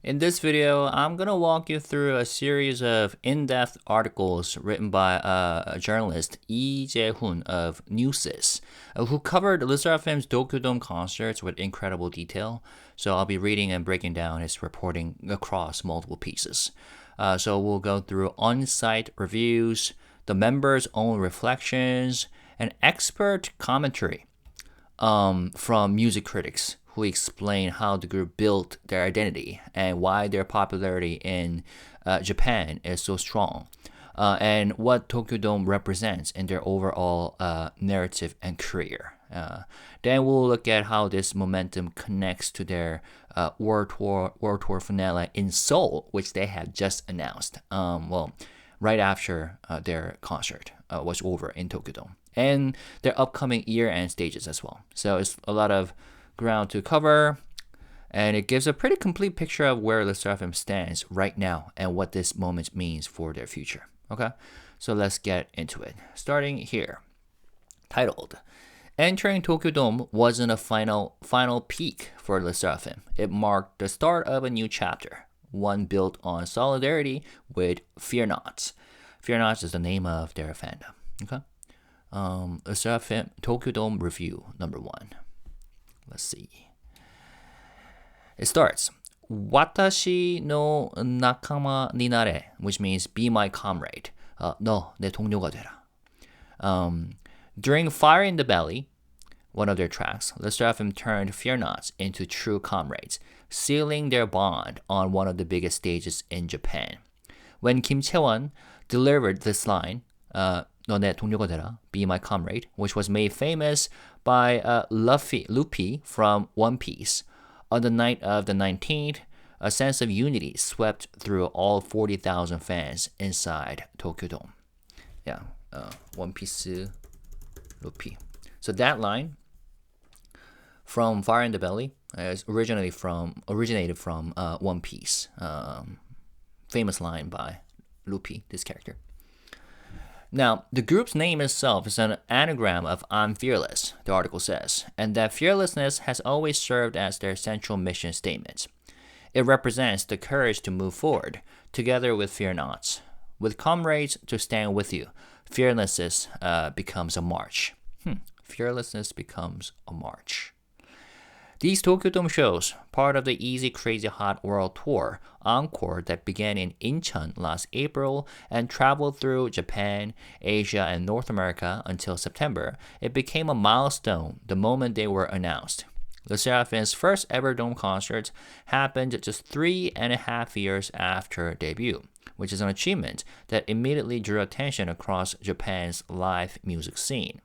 In this video, I'm going to walk you through a series of in-depth articles written by a journalist, Lee Jae-hoon of Newsys, who covered LESSERAFIM's Tokyo Dome concerts with incredible detail. So I'll be reading and breaking down his reporting across multiple pieces. So we'll go through on-site reviews, the members' own reflections, and expert commentary from music critics who explain how the group built their identity and why their popularity in Japan is so strong, and what Tokyo Dome represents in their overall narrative and career. Then we'll look at how this momentum connects to their World Tour finale in Seoul, which they had just announced. Right after their concert was over in Tokyo Dome, and their upcoming year-end stages as well. So it's a lot of ground to cover, and it gives a pretty complete picture of where LESSERAFIM stands right now and what this moment means for their future. Okay, so let's get into it. Starting here, titled, "Entering Tokyo Dome wasn't a final peak for LESSERAFIM. It marked the start of a new chapter, one built on solidarity with FEARNOT." FEARNOT is the name of their fandom. Okay, LESSERAFIM Tokyo Dome review number 1. Let's see. It starts, "Watashi no nakama ni nare," which means be my comrade. 너 내 동료가 되라. During Fire in the Belly, one of their tracks, LESSERAFIM turned FEARNOT into true comrades, sealing their bond on one of the biggest stages in Japan. When Kim Chaewon delivered this line, 너 내 동료가 되라, be my comrade, which was made famous by Luffy from One Piece, on the night of the 19th, a sense of unity swept through all 40,000 fans inside Tokyo Dome. Yeah, One Piece Luffy. So that line from Fire in the Belly is originated from One Piece. Famous line by Luffy, this character. Now, the group's name itself is an anagram of "I'm fearless," the article says, and that fearlessness has always served as their central mission statement. It represents the courage to move forward, together with FEARNOT. With comrades to stand with you, fearlessness becomes a march. Fearlessness becomes a march. These Tokyo Dome shows, part of the Easy Crazy Hot World Tour Encore that began in Incheon last April and traveled through Japan, Asia, and North America until September, it became a milestone the moment they were announced. LESSERAFIM's first ever Dome concert happened just 3.5 years after debut, which is an achievement that immediately drew attention across Japan's live music scene.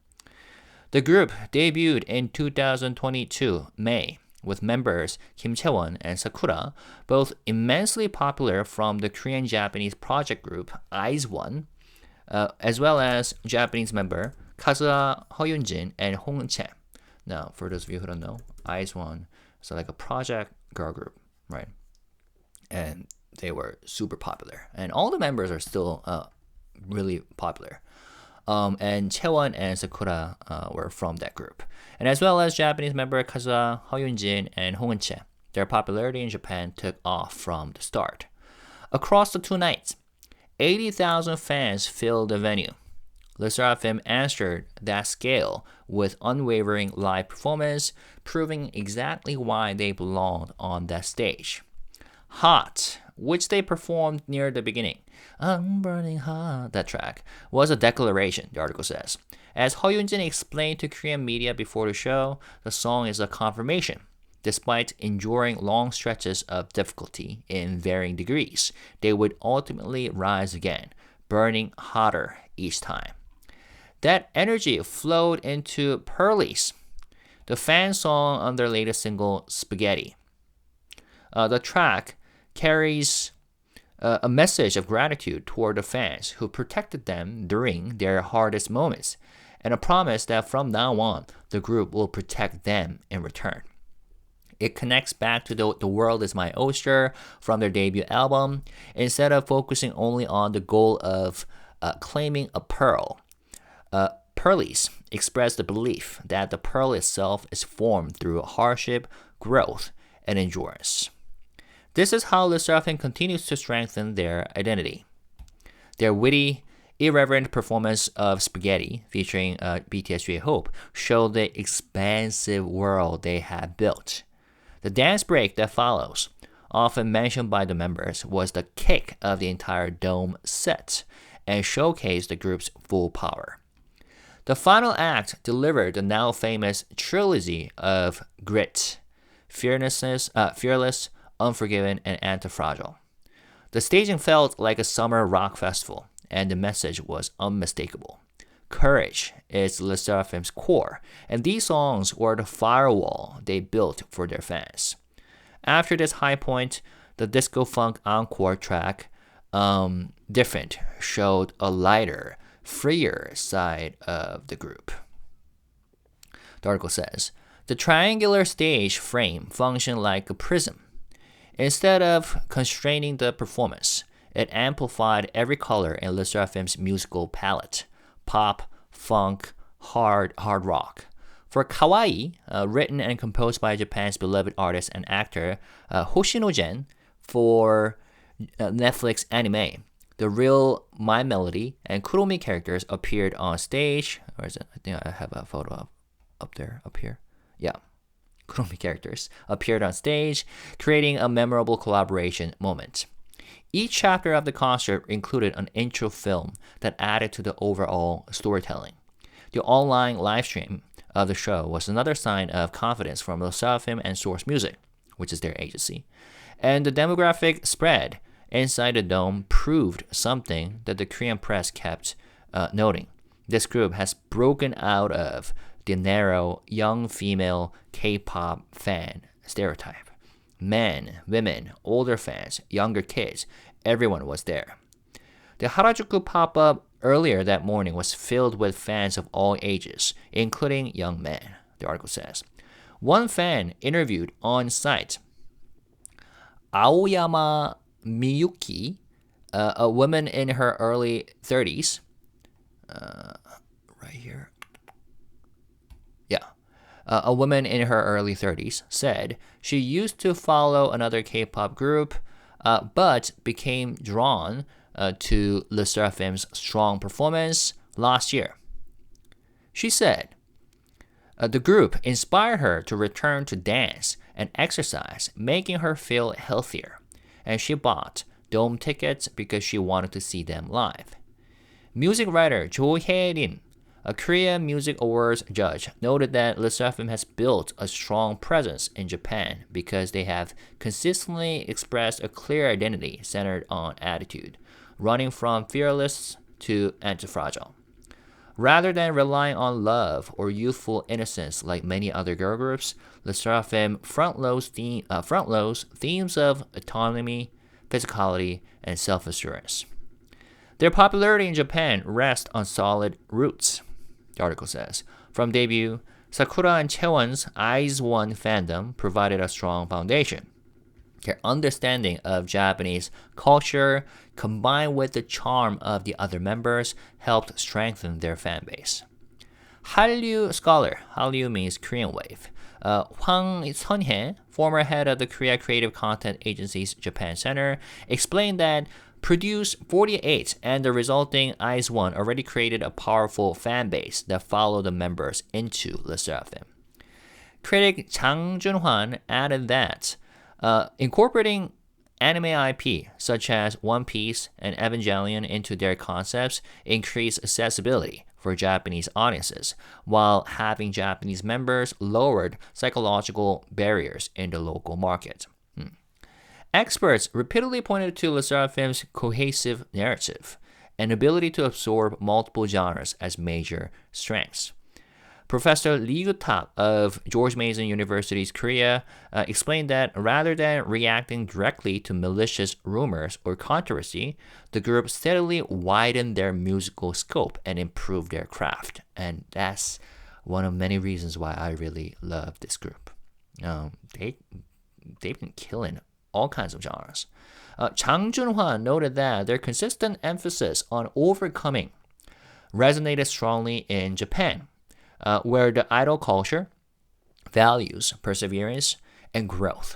The group debuted in 2022 May with members Kim Chaewon and Sakura, both immensely popular from the Korean-Japanese project group IZ*ONE, as well as Japanese member Kazuha, Yunjin, and Hongchae. Now, for those of you who don't know, IZ*ONE is like a project girl group, right? And they were super popular, and all the members are still really popular. And Chaewon and Sakura were from that group. And as well as Japanese member Kazuha, Yunjin, and Hongchae. Their popularity in Japan took off from the start. Across the 2 nights, 80,000 fans filled the venue. LESSERAFIM answered that scale with unwavering live performance, proving exactly why they belonged on that stage. Hot, which they performed near the beginning, "I'm burning hot," that track, was a declaration, the article says. As Yunjin explained to Korean media before the show, the song is a confirmation. Despite enduring long stretches of difficulty in varying degrees, they would ultimately rise again, burning hotter each time. That energy flowed into Pearlies, the fan song on their latest single, Spaghetti. The track carries a message of gratitude toward the fans who protected them during their hardest moments, and a promise that from now on, the group will protect them in return. It connects back to the World Is My Oyster from their debut album. Instead of focusing only on the goal of claiming a pearl, Pearlies express the belief that the pearl itself is formed through hardship, growth, and endurance. This is how LESSERAFIM continues to strengthen their identity. Their witty, irreverent performance of Spaghetti, featuring BTS J-Hope, showed the expansive world they had built. The dance break that follows, often mentioned by the members, was the kick of the entire Dome set and showcased the group's full power. The final act delivered the now famous trilogy of grit, fearless, unforgiven, and anti-fragile. The staging felt like a summer rock festival, and the message was unmistakable. Courage is LESSERAFIM's core, and these songs were the firewall they built for their fans. After this high point, the disco funk encore track, Different, showed a lighter, freer side of the group. The article says, the triangular stage frame functioned like a prism. Instead of constraining the performance, it amplified every color in LESSERAFIM's musical palette: pop, funk, hard rock. For Kawaii, written and composed by Japan's beloved artist and actor Hoshino for Netflix anime, the real My Melody and Kuromi characters appeared on stage. Where is it? I think I have a photo up here. Yeah. Kuromi characters appeared on stage, creating a memorable collaboration moment. Each chapter of the concert included an intro film that added to the overall storytelling. The online live stream of the show was another sign of confidence from LESSERAFIM and Source Music, which is their agency. And the demographic spread inside the dome proved something that the Korean press kept noting. This group has broken out of the narrow, young female K-pop fan stereotype. Men, women, older fans, younger kids, everyone was there. The Harajuku pop-up earlier that morning was filled with fans of all ages, including young men, the article says. One fan interviewed on site Aoyama Miyuki, a woman in her early 30s, right here. A woman in her early 30s said she used to follow another K-pop group, but became drawn to LESSERAFIM's strong performance last year. She said, the group inspired her to return to dance and exercise, making her feel healthier, and she bought dome tickets because she wanted to see them live. Music writer Jo Hye-rin, a Korea Music Awards judge, noted that LESSERAFIM has built a strong presence in Japan because they have consistently expressed a clear identity centered on attitude, running from fearless to anti-fragile. Rather than relying on love or youthful innocence like many other girl groups, LESSERAFIM front-loads themes of autonomy, physicality, and self-assurance. Their popularity in Japan rests on solid roots, the article says. From debut, Sakura and Chaewon's IZ*ONE fandom provided a strong foundation. Their understanding of Japanese culture, combined with the charm of the other members, helped strengthen their fan base. Hallyu scholar, Hallyu means Korean wave, Hwang Sun-hye, former head of the Korea Creative Content Agency's Japan Center, explained that Produce 48 and the resulting IZ*ONE already created a powerful fan base that followed the members into LESSERAFIM. Critic Chang Jun-hwan added that incorporating anime IP such as One Piece and Evangelion into their concepts increased accessibility for Japanese audiences, while having Japanese members lowered psychological barriers in the local market. Experts repeatedly pointed to LESSERAFIM's cohesive narrative and ability to absorb multiple genres as major strengths. Professor Lee Yu-tak of George Mason University's Korea explained that rather than reacting directly to malicious rumors or controversy, the group steadily widened their musical scope and improved their craft. And that's one of many reasons why I really love this group. They've been killing all kinds of genres. Chang Jun-hwan noted that their consistent emphasis on overcoming resonated strongly in Japan, where the idol culture values perseverance and growth.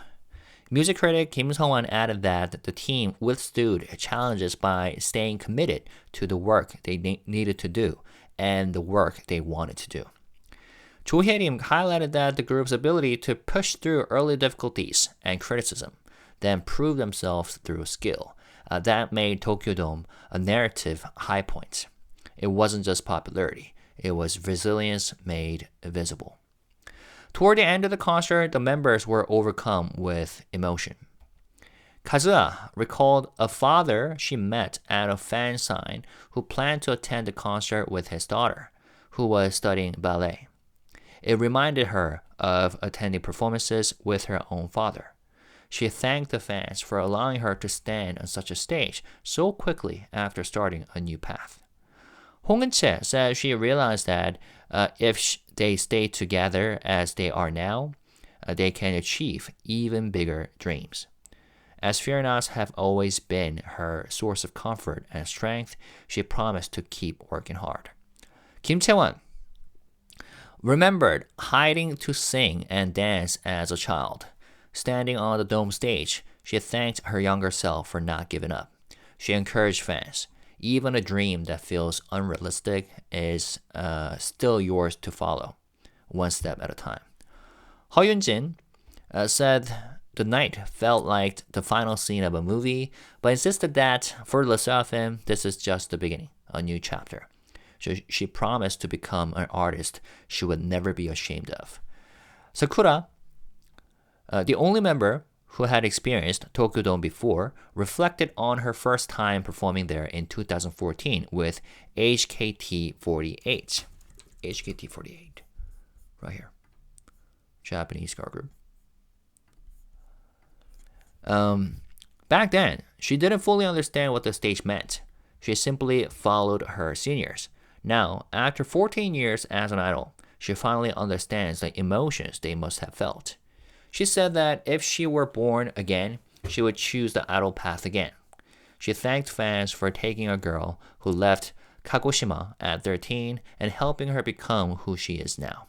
Music critic Kim Seong-won added that the team withstood challenges by staying committed to the work they needed to do and the work they wanted to do. Cho Hye-rim highlighted that the group's ability to push through early difficulties and criticism, then prove themselves through skill, that made Tokyo Dome a narrative high point. It wasn't just popularity, it was resilience made visible. Toward the end of the concert, the members were overcome with emotion. Kazuha recalled a father she met at a fan sign who planned to attend the concert with his daughter, who was studying ballet. It reminded her of attending performances with her own father. She thanked the fans for allowing her to stand on such a stage so quickly after starting a new path. Hong Eun-chae said she realized that if they stay together as they are now, they can achieve even bigger dreams. As FEARNOT have always been her source of comfort and strength, she promised to keep working hard. Kim Chaewon remembered hiding to sing and dance as a child. Standing on the dome stage, she thanked her younger self for not giving up. She encouraged fans. Even a dream that feels unrealistic is still yours to follow, one step at a time. Yunjin said the night felt like the final scene of a movie, but insisted that for LESSERAFIM, this is just the beginning, a new chapter. She promised to become an artist she would never be ashamed of. Sakura, the only member who had experienced Tokyo Dome before, reflected on her first time performing there in 2014 with HKT48. HKT48, right here. Japanese girl group. Back then, she didn't fully understand what the stage meant. She simply followed her seniors. Now, after 14 years as an idol, she finally understands the emotions they must have felt. She said that if she were born again, she would choose the idol path again. She thanked fans for taking a girl who left Kagoshima at 13 and helping her become who she is now.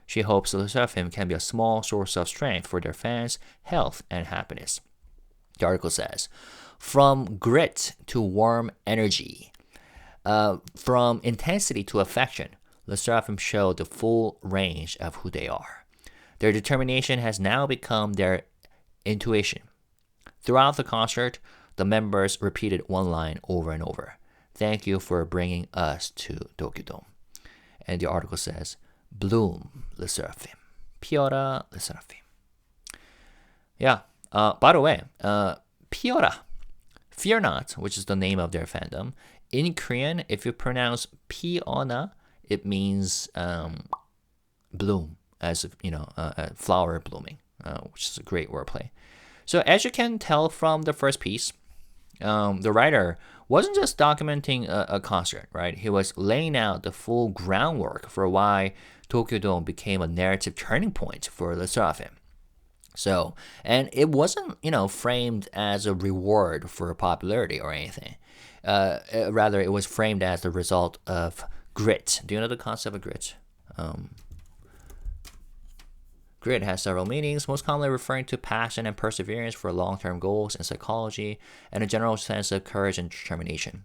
She hopes LESSERAFIM can be a small source of strength for their fans' health and happiness. The article says, from grit to warm energy, from intensity to affection, LESSERAFIM showed the full range of who they are. Their determination has now become their intuition. Throughout the concert, the members repeated one line over and over. Thank you for bringing us to Tokyo Dome. And the article says, bloom, LESSERAFIM. 피어라, LESSERAFIM. Yeah, by the way, 피어라, FEARNOT, which is the name of their fandom. In Korean, if you pronounce 피어나, it means bloom. As a flower blooming, which is a great wordplay. So as you can tell from the first piece, the writer wasn't just documenting a concert, right? He was laying out the full groundwork for why Tokyo Dome became a narrative turning point for LESSERAFIM. So, and it wasn't, framed as a reward for popularity or anything. Rather, it was framed as the result of grit. Do you know the concept of grit? Grit has several meanings, most commonly referring to passion and perseverance for long-term goals in psychology and a general sense of courage and determination.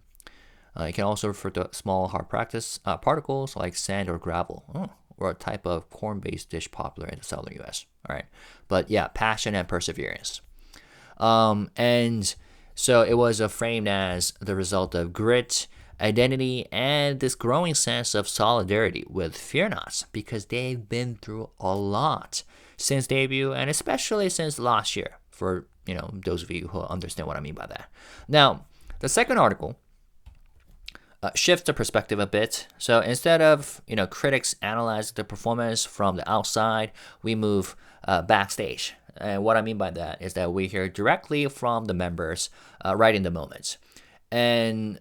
It can also refer to small hard particles like sand or gravel, or a type of corn-based dish popular in the southern U.S. All right, but yeah, passion and perseverance. And so it was framed as the result of grit, identity, and this growing sense of solidarity with FEARNOT because they've been through a lot since debut and especially since last year for those of you who understand what I mean by that. Now, the second article shifts the perspective a bit. So instead of critics analyzing the performance from the outside, we move backstage. And what I mean by that is that we hear directly from the members right in the moment. And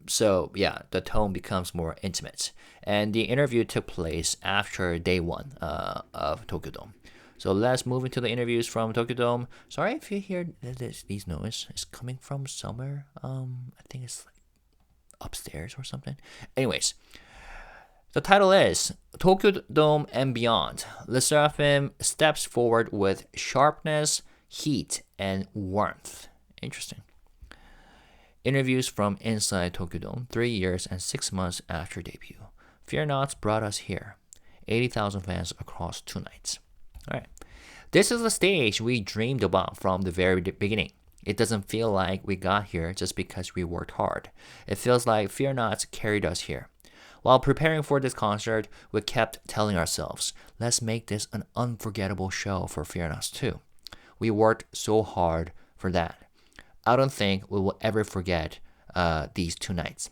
so, yeah, the tone becomes more intimate. And the interview took place after day one of Tokyo Dome. So let's move into the interviews from Tokyo Dome. Sorry if you hear these noises. It's coming from somewhere. I think it's like upstairs or something. Anyways, the title is Tokyo Dome and Beyond. LESSERAFIM steps forward with sharpness, heat, and warmth. Interesting. Interviews from inside Tokyo Dome 3 years and 6 months after debut. Fear Not brought us here. 80,000 fans across 2 nights. All right. This is the stage we dreamed about from the very beginning. It doesn't feel like we got here just because we worked hard. It feels like Fear Not carried us here. While preparing for this concert, we kept telling ourselves, let's make this an unforgettable show for Fear Not too. We worked so hard for that. I don't think we will ever forget these 2 nights.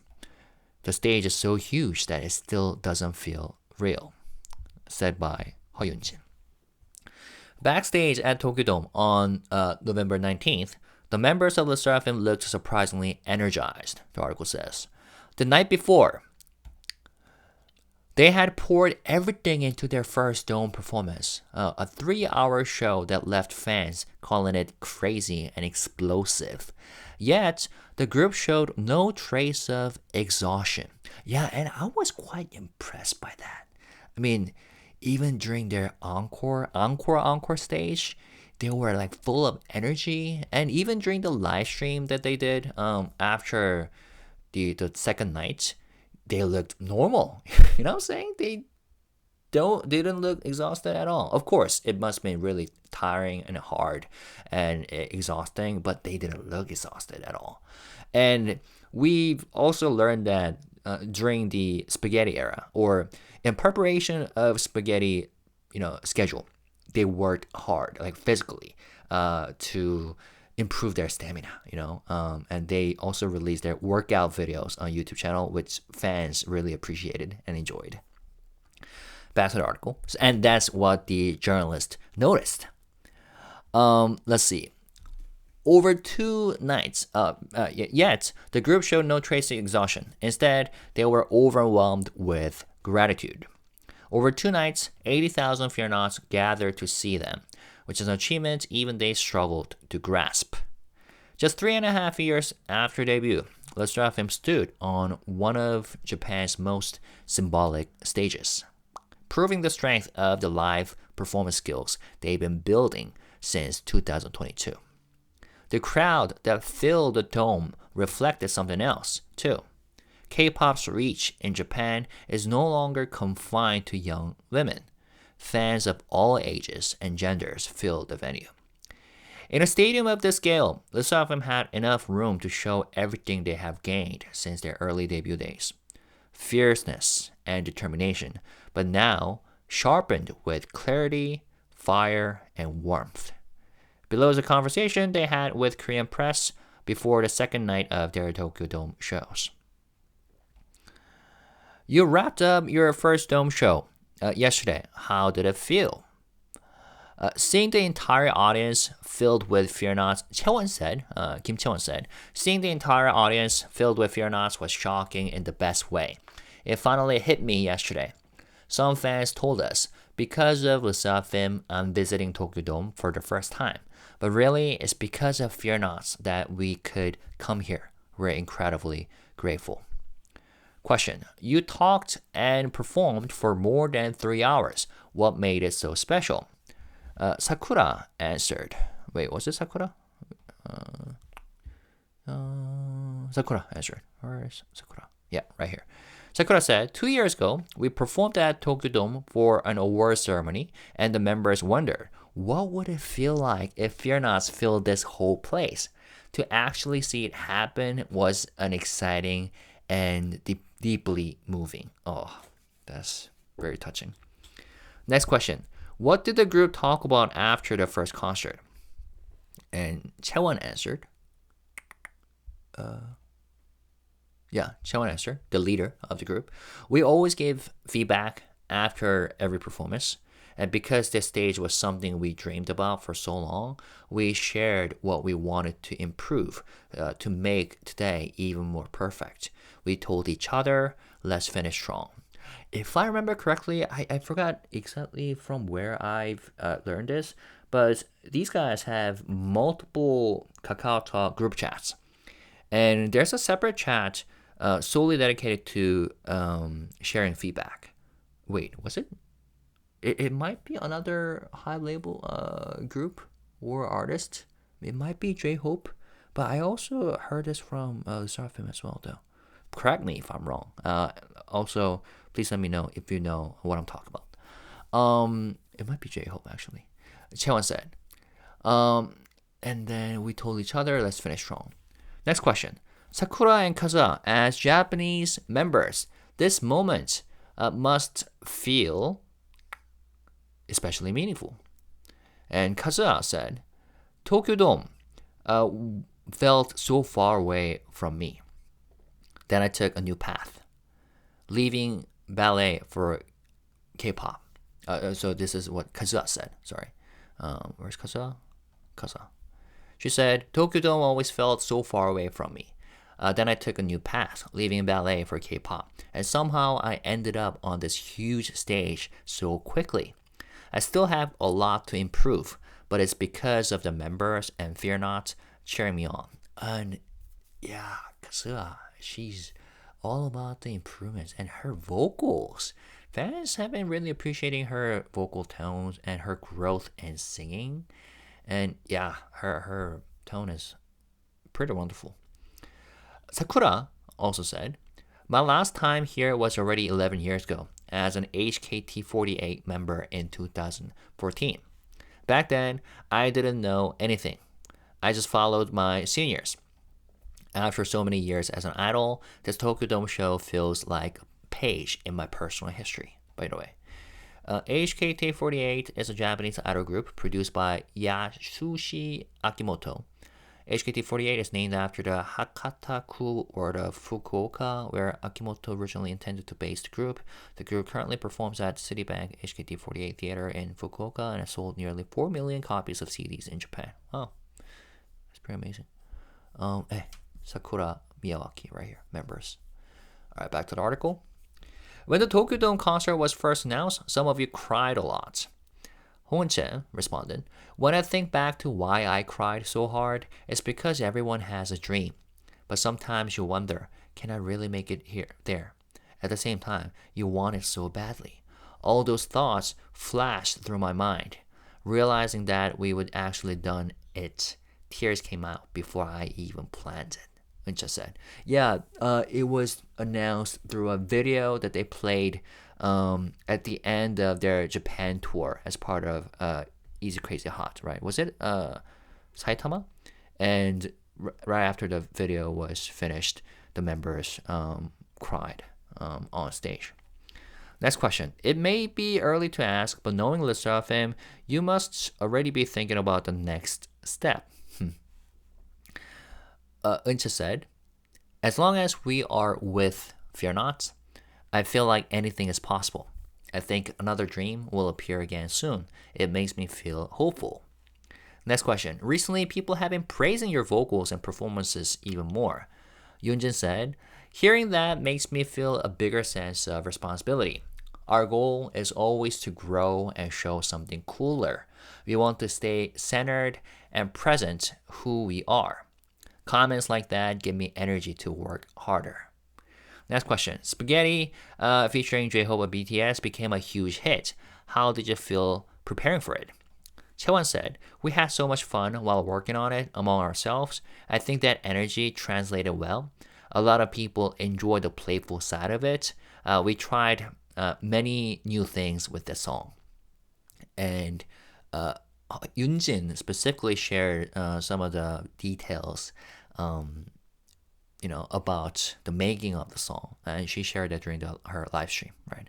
The stage is so huge that it still doesn't feel real, said by Yunjin. Backstage at Tokyo Dome on November 19th, the members of LESSERAFIM looked surprisingly energized, the article says. The night before, they had poured everything into their first Dome performance, a 3-hour show that left fans calling it crazy and explosive. Yet, the group showed no trace of exhaustion. Yeah, and I was quite impressed by that. I mean, even during their encore stage, they were like full of energy. And even during the live stream that they did after the second night, they looked normal. You know what I'm saying? They didn't look exhausted at all. Of course, it must have been really tiring and hard and exhausting, but they didn't look exhausted at all. And we've also learned that during the spaghetti era, or in preparation of spaghetti, schedule, they worked hard, like physically, to improve their stamina, and they also released their workout videos on YouTube channel, which fans really appreciated and enjoyed. Back to the article, and that's what the journalist noticed. Let's see. Over 2 nights, yet the group showed no trace of exhaustion. Instead, they were overwhelmed with gratitude. Over 2 nights, 80,000 Fear Nots gathered to see them, which is an achievement even they struggled to grasp. Just 3.5 years after debut, LESSERAFIM stood on one of Japan's most symbolic stages, proving the strength of the live performance skills they've been building since 2022. The crowd that filled the dome reflected something else, too. K-pop's reach in Japan is no longer confined to young women. Fans of all ages and genders filled the venue. In a stadium of this scale, LESSERAFIM had enough room to show everything they have gained since their early debut days. Fierceness and determination, but now sharpened with clarity, fire, and warmth. Below is a conversation they had with Korean press before the second night of their Tokyo Dome shows. You wrapped up your first Dome show yesterday. How did it feel? Seeing the entire audience filled with Fear Nots, Chaewon said, Kim Chaewon said, seeing the entire audience filled with Fear Nots was shocking in the best way. It finally hit me yesterday. Some fans told us, because of LESSERAFIM, I'm visiting Tokyo Dome for the first time. But really, it's because of Fear Nots that we could come here. We're incredibly grateful. Question. You talked and performed for more than 3 hours. What made it so special? Sakura answered. Wait, was it Sakura? Sakura answered. Where is Sakura? Yeah, right here. Sakura said, 2 years ago, we performed at Tokyo Dome for an award ceremony, and the members wondered, what would it feel like if Fear Nots filled this whole place? To actually see it happen was an exciting and deeply moving. Oh, that's very touching. Next question. What did the group talk about after the first concert? And Chaewon answered. Chaewon answered, the leader of the group. We always give feedback after every performance. And because this stage was something we dreamed about for so long, we shared what we wanted to improve to make today even more perfect. We told each other, let's finish strong. If I remember correctly, I forgot exactly from where I've learned this, but these guys have multiple Kakao Talk group chats. And there's a separate chat solely dedicated to sharing feedback. Wait, was it? It might be another HYBE label group or artist. It might be J-Hope, but I also heard this from LESSERAFIM as well, though. Correct me if I'm wrong. Also, please let me know if you know what I'm talking about. It might be J-Hope, actually. Chaewon said. And then we told each other, let's finish strong. Next question. Sakura and Kazuha, as Japanese members, this moment must feel especially meaningful. And Kazuha said, Tokyo Dome felt so far away from me. Then I took a new path, leaving ballet for K-pop. So this is what Kazuha said. Sorry. Where's Kazuha? Kazuha. She said, Tokyo Dome always felt so far away from me. Then I took a new path, leaving ballet for K-pop. And somehow I ended up on this huge stage so quickly. I still have a lot to improve, but it's because of the members and FEARNOT cheering me on. And yeah, Kazuha, she's all about the improvements and her vocals. Fans have been really appreciating her vocal tones and her growth in singing. And yeah, her tone is pretty wonderful. Sakura also said, my last time here was already 11 years ago as an HKT48 member in 2014. Back then, I didn't know anything. I just followed my seniors. After so many years as an idol, this Tokyo Dome show feels like a page in my personal history, by the way. HKT48 is a Japanese idol group produced by Yasushi Akimoto. HKT48 is named after the Hakata-ku ward of Fukuoka, where Akimoto originally intended to base the group. The group currently performs at Citibank HKT48 Theater in Fukuoka and has sold nearly 4 million copies of CDs in Japan. Wow, that's pretty amazing. Sakura Miyawaki right here, members. All right, back to the article. When the Tokyo Dome concert was first announced, some of you cried a lot. Hoon-chen responded, when I think back to why I cried so hard, it's because everyone has a dream. But sometimes you wonder, can I really make it there? At the same time, you want it so badly. All those thoughts flashed through my mind. Realizing that we would actually done it, tears came out before I even planned it. Uncha said, yeah, it was announced through a video that they played at the end of their Japan tour as part of Easy Crazy Hot, right? Was it Saitama? And right after the video was finished, the members cried on stage. Next question. It may be early to ask, but knowing LESSERAFIM, you must already be thinking about the next step. Uncha said, as long as we are with FEARNOT, I feel like anything is possible. I think another dream will appear again soon. It makes me feel hopeful. Next question. Recently, people have been praising your vocals and performances even more. Yunjin said, hearing that makes me feel a bigger sense of responsibility. Our goal is always to grow and show something cooler. We want to stay centered and present who we are. Comments like that give me energy to work harder. Next question. Spaghetti featuring J-Hope and BTS became a huge hit. How did you feel preparing for it? Chaewon said, we had so much fun while working on it among ourselves. I think that energy translated well. A lot of people enjoyed the playful side of it. We tried many new things with the song. And Yunjin specifically shared some of the details about the making of the song, and she shared that during her live stream, right?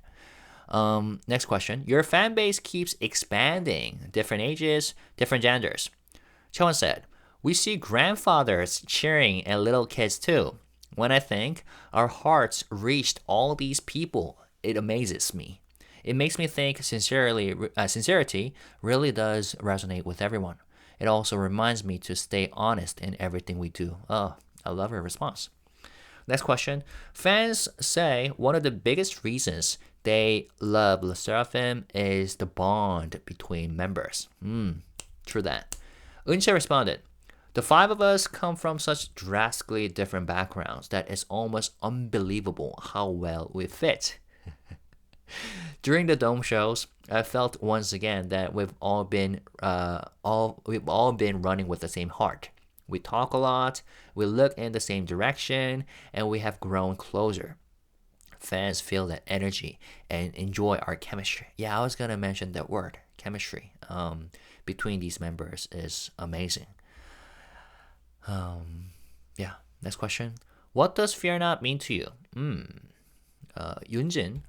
Next question. Your fan base keeps expanding. Different ages, different genders. Chaewon said, we see grandfathers cheering and little kids too. When I think our hearts reached all these people, it amazes me. It makes me think sincerity really does resonate with everyone. It also reminds me to stay honest in everything we do. Oh, I love her response. Next question. Fans say one of the biggest reasons they love LESSERAFIM is the bond between members. True that. Uncha responded, the 5 of us come from such drastically different backgrounds that it's almost unbelievable how well we fit. During the dome shows, I felt once again that we've all been running with the same heart. We talk a lot, we look in the same direction, and we have grown closer. Fans feel that energy and enjoy our chemistry. Yeah, I was gonna mention that word, chemistry. Between these members is amazing. Yeah, next question. What does Fear Not mean to you? Yunjin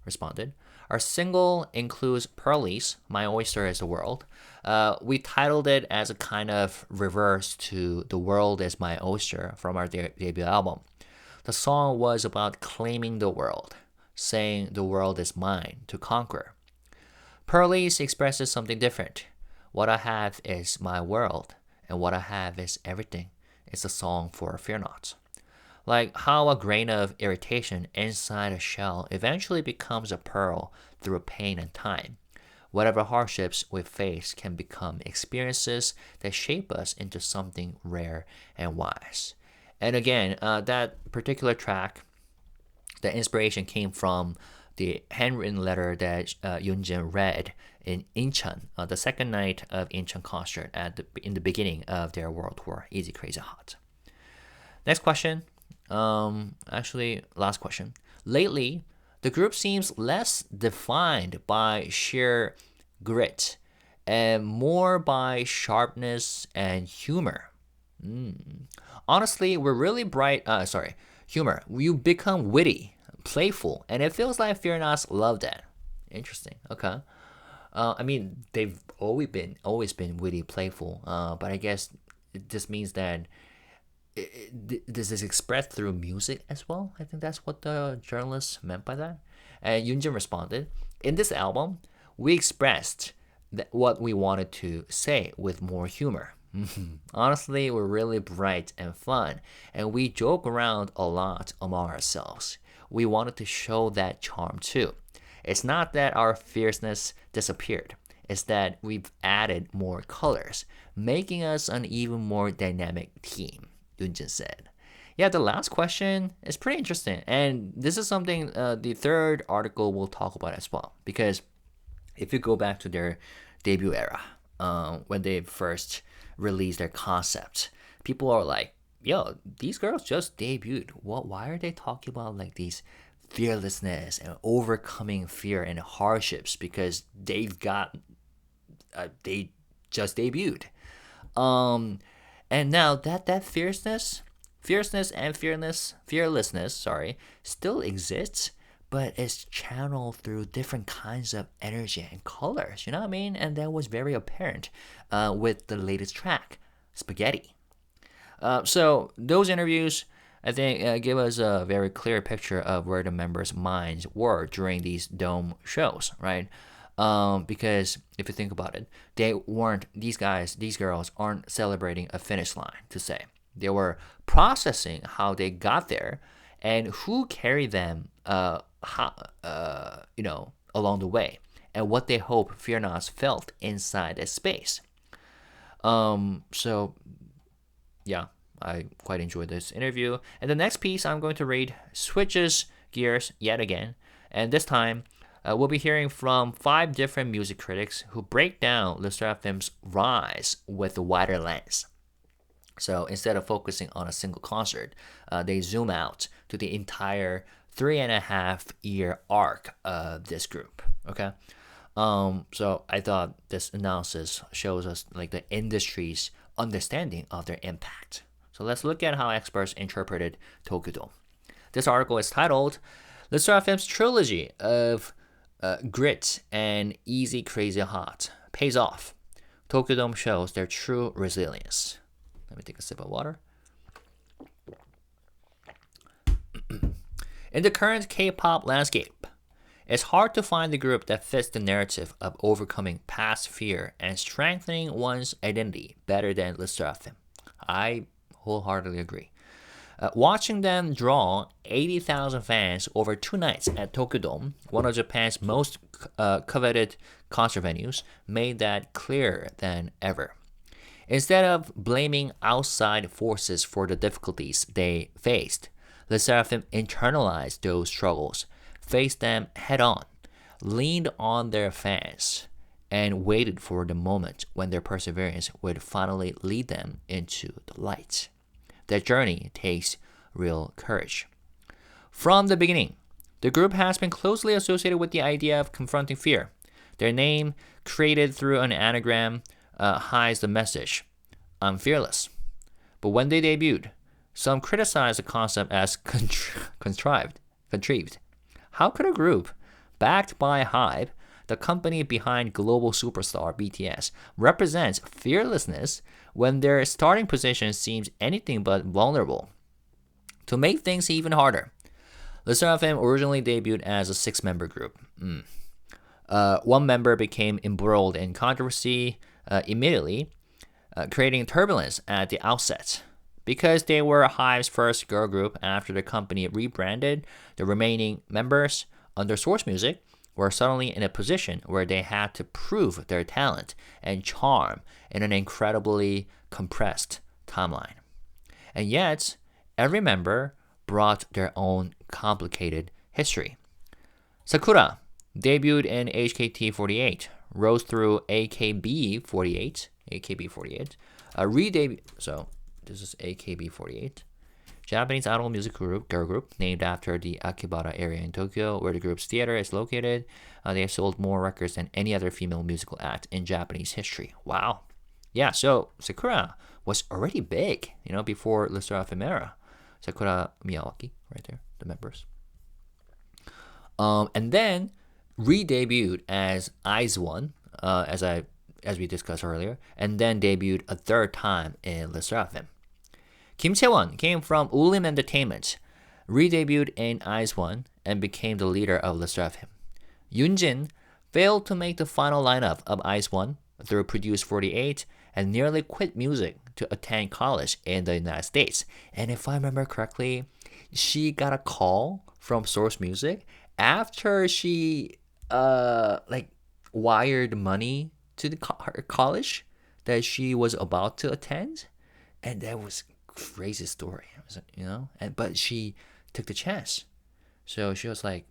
responded. Our single includes Pearlies, My Oyster is the World. We titled it as a kind of reverse to The World is My Oyster from our debut album. The song was about claiming the world, saying the world is mine to conquer. Pearlies expresses something different. What I have is my world, and what I have is everything. It's a song for Fear Not. Like how a grain of irritation inside a shell eventually becomes a pearl through pain and time. Whatever hardships we face can become experiences that shape us into something rare and wise. And again, that particular track, the inspiration came from the handwritten letter that Yunjin read in Incheon, the second night of Incheon concert in the beginning of their world tour, Easy Crazy Hot. Next question. Actually, last question. Lately, the group seems less defined by sheer grit and more by sharpness and humor. Honestly, we're really humor. You become witty, playful, and it feels like Fear Nots love that. Interesting. Okay. I mean, they've always been witty, playful. But I guess it just means that this is expressed through music as well. I think that's what the journalist meant by that. And Yunjin responded, in this album, we expressed what we wanted to say with more humor. Honestly, we're really bright and fun, and we joke around a lot among ourselves. We wanted to show that charm too. It's not that our fierceness disappeared. It's that we've added more colors, making us an even more dynamic team, Yunjin said. Yeah, the last question is pretty interesting, and this is something the third article will talk about as well. Because if you go back to their debut era, when they first released their concept, people are like, "Yo, these girls just debuted. Why are they talking about like these fearlessness and overcoming fear and hardships? Because they just debuted." And now that fierceness and fearlessness, still exists, but it's channeled through different kinds of energy and colors. You know what I mean? And that was very apparent with the latest track, Spaghetti. So those interviews, I think, give us a very clear picture of where the members' minds were during these dome shows, right? Because if you think about it, these girls aren't celebrating a finish line to say. They were processing how they got there and who carried them, along the way, and what they hope Fear Not felt inside that space. So, yeah, I quite enjoyed this interview. And the next piece I'm going to read switches gears yet again, and this time we'll be hearing from 5 different music critics who break down LESSERAFIM's rise with a wider lens. So instead of focusing on a single concert, they zoom out to the entire 3.5-year arc of this group. Okay, so I thought this analysis shows us like the industry's understanding of their impact. So let's look at how experts interpreted Tokyo Dome. This article is titled "LESSERAFIM's Trilogy of Grit and Easy Crazy Hot Pays Off. Tokyo Dome shows their true resilience." Let me take a sip of water. In the current K-pop landscape, it's hard to find a group that fits the narrative of overcoming past fear and strengthening one's identity better than LESSERAFIM. I wholeheartedly agree. Watching them draw 80,000 fans over 2 nights at Tokyo Dome, one of Japan's most coveted concert venues, made that clearer than ever. Instead of blaming outside forces for the difficulties they faced, LESSERAFIM internalized those struggles, faced them head on, leaned on their fans and waited for the moment when their perseverance would finally lead them into the light. That journey takes real courage. From the beginning, the group has been closely associated with the idea of confronting fear. Their name, created through an anagram, hides the message, I'm fearless. But when they debuted, some criticized the concept as contrived. How could a group backed by HYBE, the company behind global superstar BTS, represents fearlessness when their starting position seems anything but vulnerable? To make things even harder, LESSERAFIM originally debuted as a 6-member group. One member became embroiled in controversy immediately, creating turbulence at the outset. Because they were HYBE's first girl group after the company rebranded, the remaining members, under Source Music, were suddenly in a position where they had to prove their talent and charm in an incredibly compressed timeline. And yet, every member brought their own complicated history. Sakura debuted in HKT48, rose through AKB48, so this is AKB48, Japanese idol music group, girl group, named after the Akihabara area in Tokyo, where the group's theater is located. They have sold more records than any other female musical act in Japanese history. Wow. Yeah, so Sakura was already big, before LESSERAFIM era. Sakura Miyawaki, right there, the members. And then re-debuted as IZ*ONE, as we discussed earlier, and then debuted a third time in LESSERAFIM. Kim Chaewon came from Ulim Entertainment, re-debuted in IZ*ONE, and became the leader of LESSERAFIM. Yunjin failed to make the final lineup of IZ*ONE through Produce 48 and nearly quit music to attend college in the United States. And if I remember correctly, she got a call from Source Music after she wired money to her college that she was about to attend, and that was crazy story, but she took the chance. So she was like,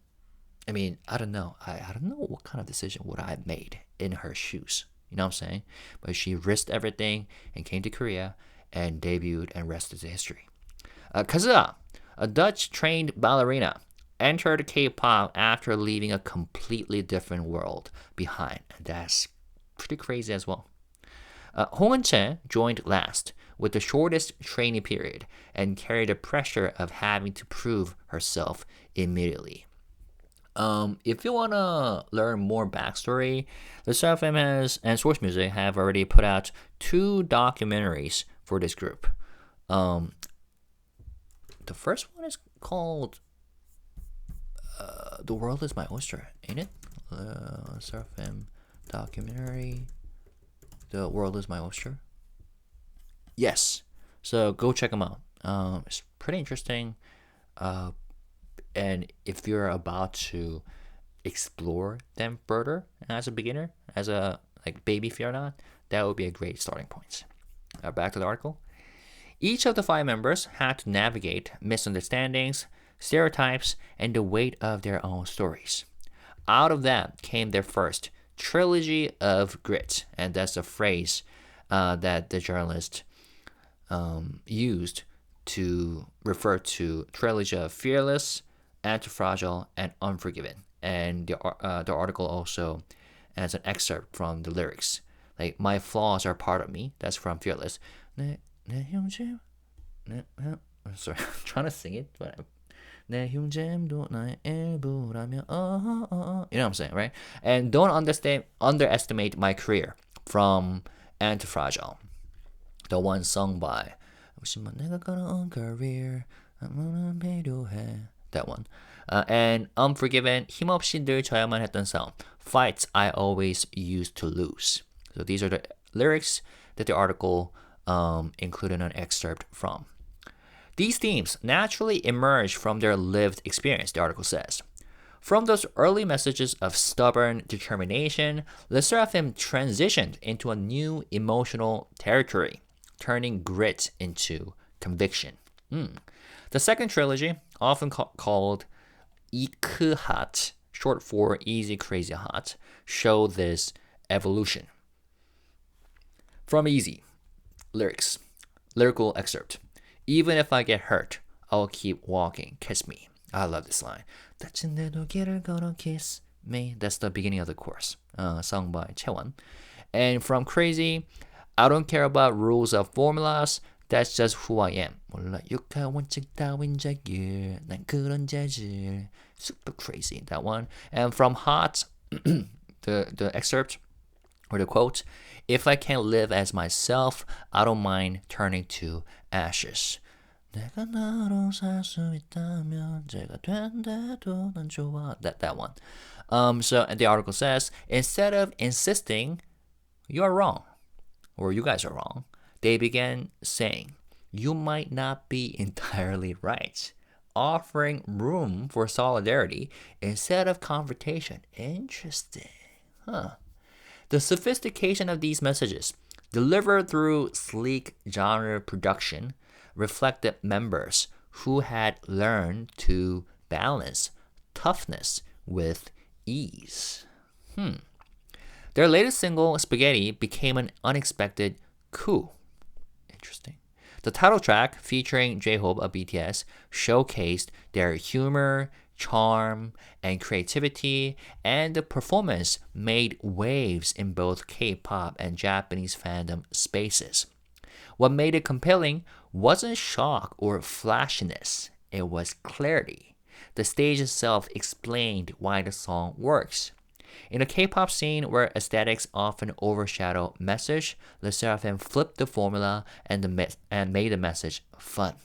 I don't know what kind of decision would I have made in her shoes, you know what I'm saying? But she risked everything and came to Korea and debuted, and rest is history. Kazuha, a Dutch trained ballerina, entered K-pop after leaving a completely different world behind, and that's pretty crazy as well. Hong Eun-chae joined last, with the shortest training period, and carried the pressure of having to prove herself immediately. If you want to learn more backstory, LESSERAFIM and Source Music have already put out 2 documentaries for this group. The first one is called The World is My Oyster, ain't it? LESSERAFIM documentary, The World is My Oyster. Yes, so go check them out. It's pretty interesting. And if you're about to explore them further as a beginner, as a baby FEARNOT, that would be a great starting point. Back to the article. Each of the 5 members had to navigate misunderstandings, stereotypes, and the weight of their own stories. Out of that came their first trilogy of grit, and that's a phrase that the journalist used to refer to trilogy of Fearless, Anti-Fragile, and Unforgiven. And the article also has an excerpt from the lyrics, like "My flaws are part of me." That's from Fearless. Sorry, I'm trying to sing it, but you know what I'm saying, right? And "Don't underestimate my career" from Anti-Fragile, the one sung by that one. And Unforgiven, 힘없이 늘 져야만 했던 싸움, fights I always used to lose. So these are the lyrics that the article included an excerpt from. These themes naturally emerge from their lived experience, the article says. From those early messages of stubborn determination, LESSERAFIM transitioned into a new emotional territory, turning grit into conviction. The second trilogy, often called 이크핫 short for easy, crazy, hot, show this evolution. From Easy, lyrical excerpt. Even if I get hurt, I'll keep walking, kiss me. I love this line. 다친데도 길을 걸어 kiss me. That's the beginning of the chorus, sung by Chaewon. And from Crazy, I don't care about rules or formulas. That's just who I am. 몰라 육하 원칙 따윈 자길 난 그런 재질. Super crazy, that one. And from Hot, the excerpt or the quote, if I can't live as myself, I don't mind turning to ashes. 내가 나로 살 수 있다면 제가 된대도 난 좋아. That one. So the article says, instead of insisting, you're wrong, or you guys are wrong, they began saying, you might not be entirely right, offering room for solidarity instead of confrontation. Interesting. The sophistication of these messages, delivered through sleek genre production, reflected members who had learned to balance toughness with ease. Their latest single, Spaghetti, became an unexpected coup. Interesting. The title track, featuring J-Hope of BTS, showcased their humor, charm, and creativity, and the performance made waves in both K-pop and Japanese fandom spaces. What made it compelling wasn't shock or flashiness, it was clarity. The stage itself explained why the song works. In a K-pop scene where aesthetics often overshadow message, LESSERAFIM flipped the formula and made the message fun.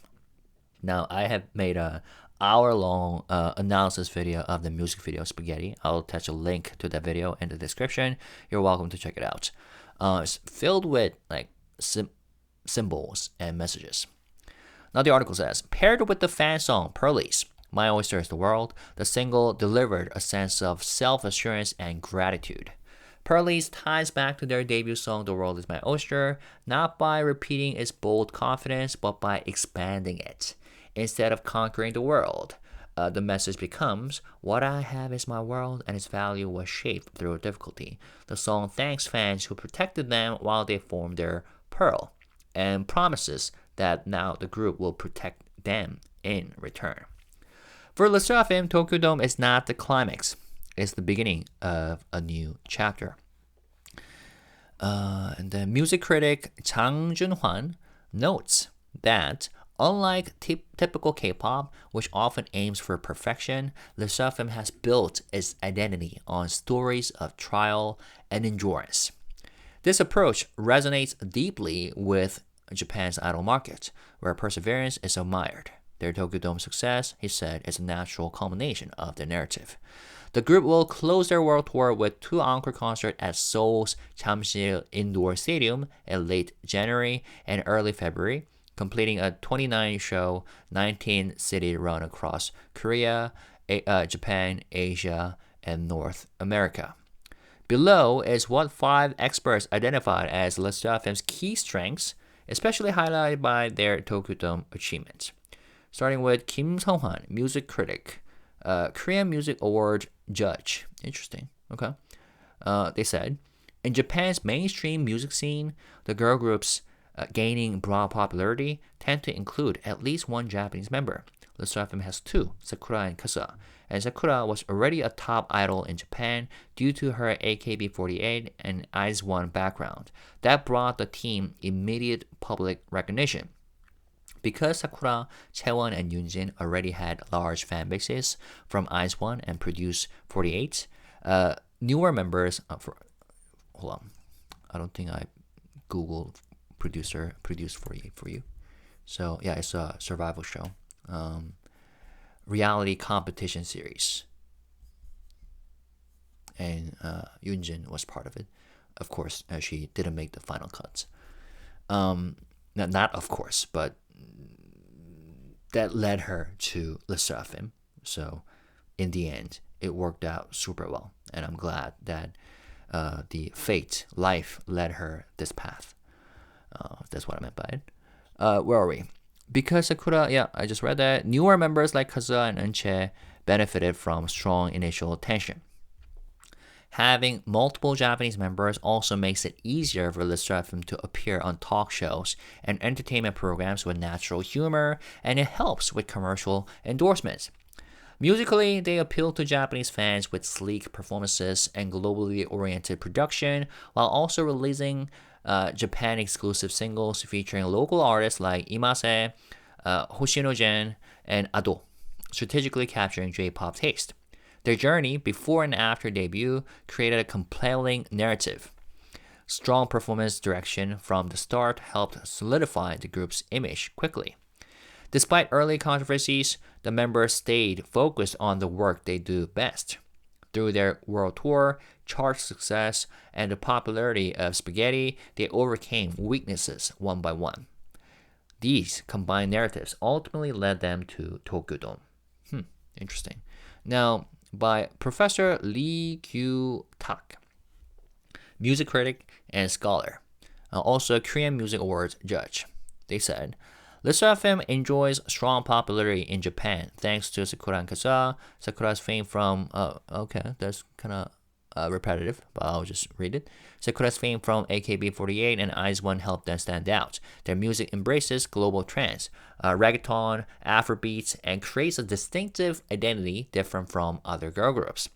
Now, I have made an hour-long analysis video of the music video Spaghetti. I'll attach a link to that video in the description. You're welcome to check it out. It's filled with like symbols and messages. Now the article says, paired with the fan song Pearlies, My Oyster is the World, the single delivered a sense of self-assurance and gratitude. Pearlies ties back to their debut song The World is My Oyster, not by repeating its bold confidence, but by expanding it. Instead of conquering the world, the message becomes, what I have is my world, and its value was shaped through difficulty. The song thanks fans who protected them while they formed their pearl, and promises that now the group will protect them in return. For LESSERAFIM, Tokyo Dome is not the climax. It's the beginning of a new chapter. And the music critic Chang Jun-hwan notes that unlike typical K-pop, which often aims for perfection, LESSERAFIM has built its identity on stories of trial and endurance. This approach resonates deeply with Japan's idol market, where perseverance is admired. Their Tokyo Dome success, he said, is a natural culmination of their narrative. The group will close their world tour with 2 encore concerts at Seoul's Chamsil Indoor Stadium in late January and early February, completing a 29-show, 19-city run across Korea, Japan, Asia, and North America. Below is what 5 experts identified as LESSERAFIM's key strengths, especially highlighted by their Tokyo Dome achievements. Starting with Kim Sung-hwan, music critic, Korean Music Award judge. Interesting. Okay. They said, in Japan's mainstream music scene, the girl groups gaining broad popularity tend to include at least 1 Japanese member. LESSERAFIM has 2, Sakura and Kazuha. And Sakura was already a top idol in Japan due to her AKB48 and IZ*ONE background. That brought the team immediate public recognition. Because Sakura, Chaewon, and Yunjin already had large fan bases from IZ*ONE and Produce 48, newer members hold on, I don't think I Googled Produce 48 for you. So yeah, it's a survival show, reality competition series, and Yunjin was part of it. Of course, she didn't make the final cut. Not of course, but that led her to LESSERAFIM. So in the end, it worked out super well, and I'm glad that life led her this path. That's what I meant by it. Where are we? Because Sakura, yeah, I just read that. Newer members like Kazuha and Eunchae benefited from strong initial attention. Having multiple Japanese members also makes it easier for LESSERAFIM to appear on talk shows and entertainment programs with natural humor, and it helps with commercial endorsements. Musically, they appeal to Japanese fans with sleek performances and globally oriented production, while also releasing Japan-exclusive singles featuring local artists like Imase, Hoshino-gen, and Ado, strategically capturing J-pop taste. Their journey before and after debut created a compelling narrative. Strong performance direction from the start helped solidify the group's image quickly. Despite early controversies, the members stayed focused on the work they do best. Through their world tour, chart success, and the popularity of Spaghetti, they overcame weaknesses one by one. These combined narratives ultimately led them to Tokyo Dome. Interesting. Now, by Professor Lee Kyu-tak, music critic and scholar, also a Korean Music Awards judge. They said, LESSERAFIM enjoys strong popularity in Japan thanks to Sakura and Kazuha. Sakura's fame from, okay, that's kind of repetitive, but I'll just read it. Sakura's fame from AKB48 and IZ*ONE helped them stand out. Their music embraces global trends, reggaeton, Afrobeats, and creates a distinctive identity different from other girl groups.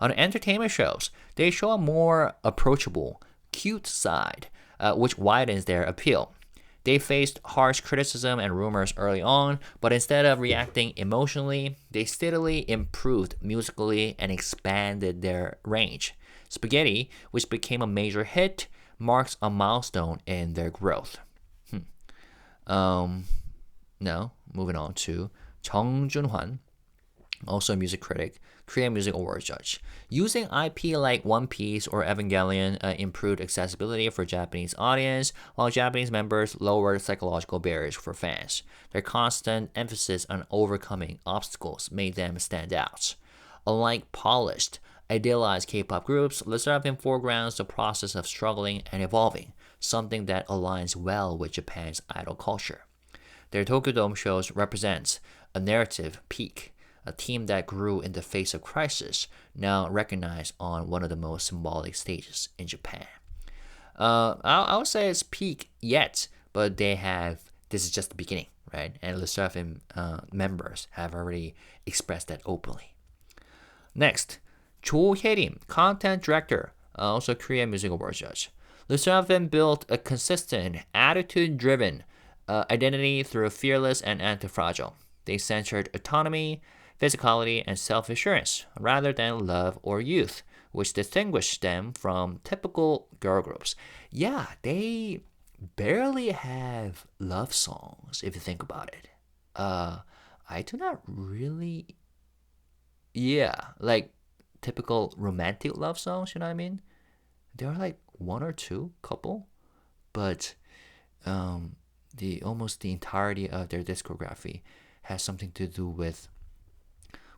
On entertainment shows, they show a more approachable, cute side, which widens their appeal. They faced harsh criticism and rumors early on, but instead of reacting emotionally, they steadily improved musically and expanded their range. Spaghetti, which became a major hit, marks a milestone in their growth. Now, moving on to Jung Jun-hwan, also a music critic, Korean Music Awards judge. Using IP like One Piece or Evangelion improved accessibility for Japanese audience, while Japanese members lowered psychological barriers for fans. Their constant emphasis on overcoming obstacles made them stand out. Unlike polished, idealized K-pop groups, LESSERAFIM foregrounds the process of struggling and evolving, something that aligns well with Japan's idol culture. Their Tokyo Dome shows represents a narrative peak, a team that grew in the face of crisis, now recognized on one of the most symbolic stages in Japan. I would say it's peak yet, but this is just the beginning, right? And LESSERAFIM members have already expressed that openly. Next, Cho Hye-rim, content director, also Korean Music Awards judge. LESSERAFIM built a consistent, attitude-driven identity through Fearless and Anti-Fragile. They centered autonomy, physicality, and self-assurance rather than love or youth, which distinguished them from typical girl groups. Yeah, they barely have love songs if you think about it. I do not really, like typical romantic love songs, you know what I mean? There are like one or two couple, but almost the entirety of their discography has something to do with,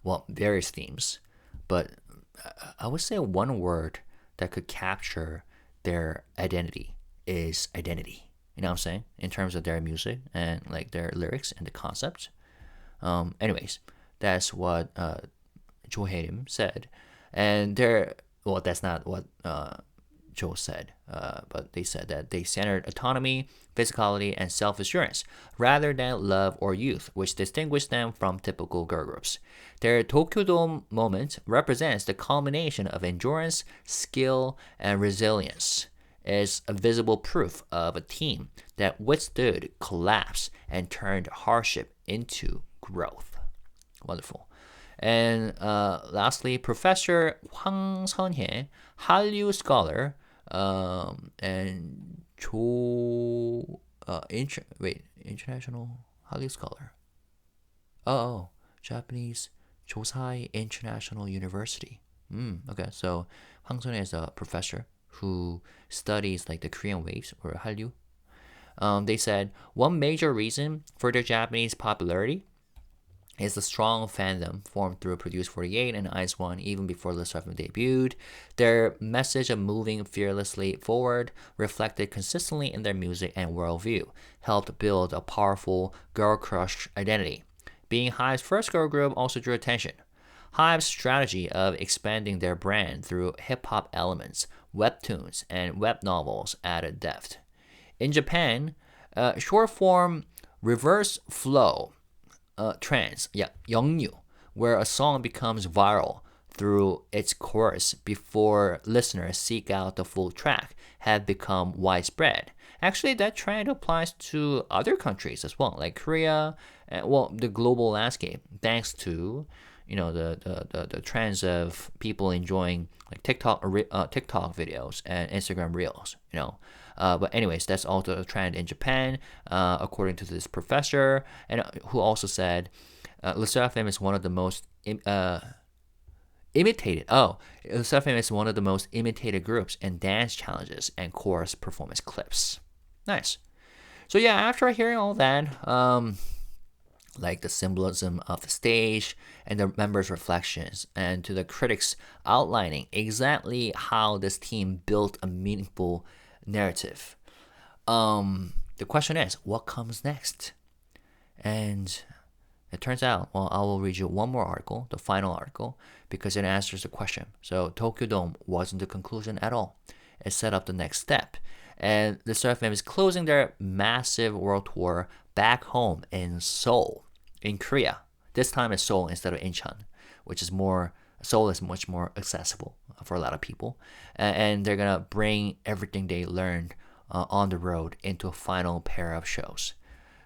well, various themes. But I would say one word that could capture their identity is identity. You know what I'm saying? In terms of their music and like their lyrics and the concept. Anyways, that's what Cho Hye-rim said. And that's not what Joe said, but they said that they centered autonomy, physicality, and self-assurance rather than love or youth, which distinguished them from typical girl groups. Their Tokyo Dome moment represents the culmination of endurance, skill, and resilience. It's a visible proof of a team that withstood collapse and turned hardship into growth. Wonderful. And lastly, Professor Hwang Sun-hye, Hallyu scholar, and international Hallyu scholar. Japanese Josai International University. Okay, so Hwang Sun-hye is a professor who studies like the Korean waves or Hallyu. They said one major reason for their Japanese popularity is the strong fandom formed through Produce 48 and IZ*ONE even before LESSERAFIM debuted. Their message of moving fearlessly forward, reflected consistently in their music and worldview, helped build a powerful girl crush identity. Being HYBE's first girl group also drew attention. HYBE's strategy of expanding their brand through hip-hop elements, webtoons, and web novels added depth. In Japan, short-form reverse flow trends, 영유, where a song becomes viral through its chorus before listeners seek out the full track, have become widespread. Actually, that trend applies to other countries as well, like Korea, the global landscape, thanks to the trends of people enjoying like TikTok videos and Instagram reels. But anyways, that's also a trend in Japan, according to this professor, and who also said LESSERAFIM is one of the most imitated. LESSERAFIM is one of the most imitated groups in dance challenges and chorus performance clips. Nice. So yeah, after hearing all that, like the symbolism of the stage and the members' reflections, and to the critics outlining exactly how this team built a meaningful narrative. The question is, what comes next? And it turns out, well, I will read you one more article, the final article, because it answers the question. So Tokyo Dome wasn't the conclusion at all. It set up the next step. And LESSERAFIM is closing their massive world tour back home in Seoul, in Korea. This time it's Seoul instead of Incheon, which is Seoul is much more accessible for a lot of people. And they're going to bring everything they learned on the road into a final pair of shows.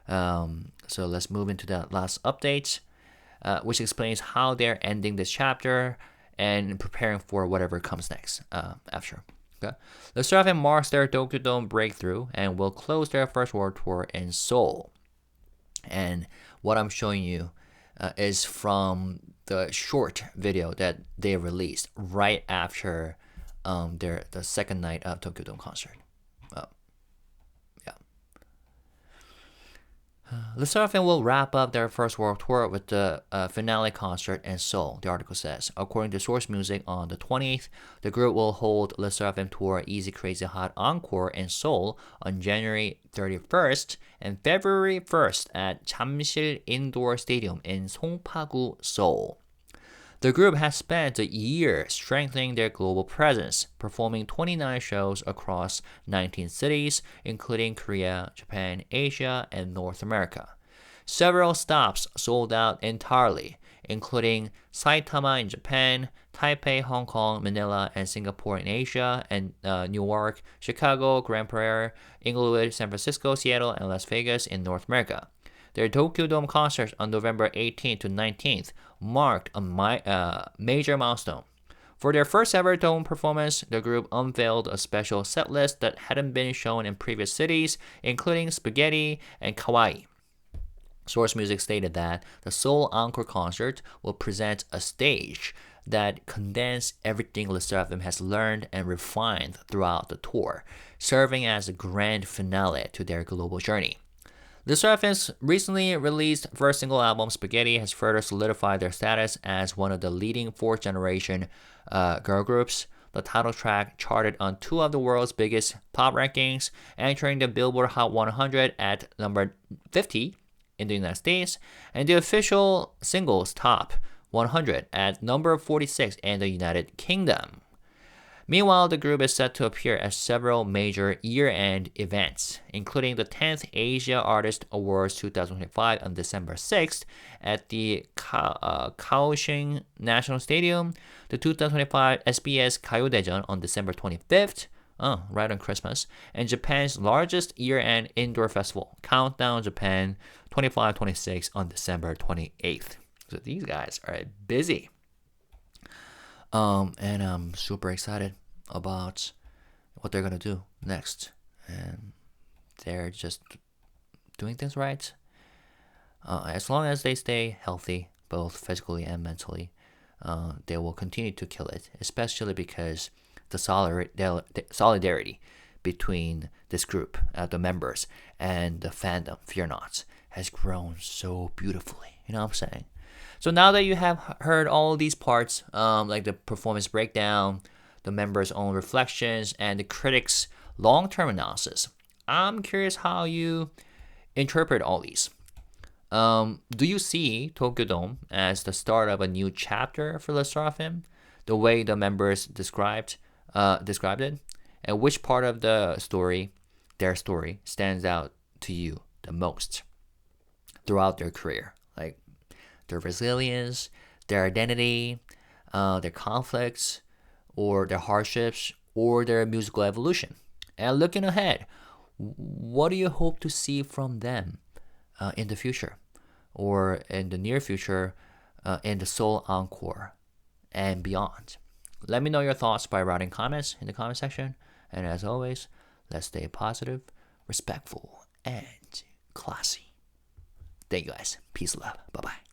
So let's move into the last update, which explains how they're ending this chapter and preparing for whatever comes next after. Okay. LESSERAFIM marks their Tokyo Dome breakthrough and will close their first world tour in Seoul. And what I'm showing you is from the short video that they released right after the second night of Tokyo Dome concert. LESSERAFIM will wrap up their first world tour with the finale concert in Seoul, the article says. According to Source Music, on the 20th, the group will hold LESSERAFIM Tour Easy Crazy Hot Encore in Seoul on January 31st and February 1st at Jamsil Indoor Stadium in Songpa-gu, Seoul. The group has spent a year strengthening their global presence, performing 29 shows across 19 cities, including Korea, Japan, Asia, and North America. Several stops sold out entirely, including Saitama in Japan, Taipei, Hong Kong, Manila, and Singapore in Asia, and Newark, Chicago, Grand Prairie, Inglewood, San Francisco, Seattle, and Las Vegas in North America. Their Tokyo Dome concerts on November 18th to 19th marked a major milestone. For their first ever Dome performance, the group unveiled a special set list that hadn't been shown in previous cities, including Spaghetti and Kawaii. Source Music stated that the Seoul Encore concert will present a stage that condenses everything LESSERAFIM has learned and refined throughout the tour, serving as a grand finale to their global journey. LESSERAFIM's recently released first single album, Spaghetti, has further solidified their status as one of the leading fourth-generation girl groups. The title track charted on two of the world's biggest pop rankings, entering the Billboard Hot 100 at number 50 in the United States, and the official singles top 100 at number 46 in the United Kingdom. Meanwhile, the group is set to appear at several major year-end events, including the 10th Asia Artist Awards 2025 on December 6th at the Kaohsiung National Stadium, the 2025 SBS Gayodaejeon on December 25th, right on Christmas, and Japan's largest year-end indoor festival, Countdown Japan 25-26 on December 28th. So these guys are busy. And I'm super excited about what they're gonna do next. And they're just doing things right. As long as they stay healthy, both physically and mentally, they will continue to kill it, especially because the solidarity between this group, the members, and the fandom, FEARNOT, has grown so beautifully. You know what I'm saying? So now that you have heard all these parts, like the performance breakdown, the members' own reflections, and the critics' long-term analysis, I'm curious how you interpret all these. Do you see Tokyo Dome as the start of a new chapter for LESSERAFIM, the way the members described it, and which part of the story, their story, stands out to you the most throughout their career? Like their resilience, their identity, their conflicts, or their hardships, or their musical evolution. And looking ahead, what do you hope to see from them in the future, or in the near future, in the Seoul Encore and beyond? Let me know your thoughts by writing comments in the comment section. And as always, let's stay positive, respectful, and classy. Thank you guys. Peace, love. Bye bye.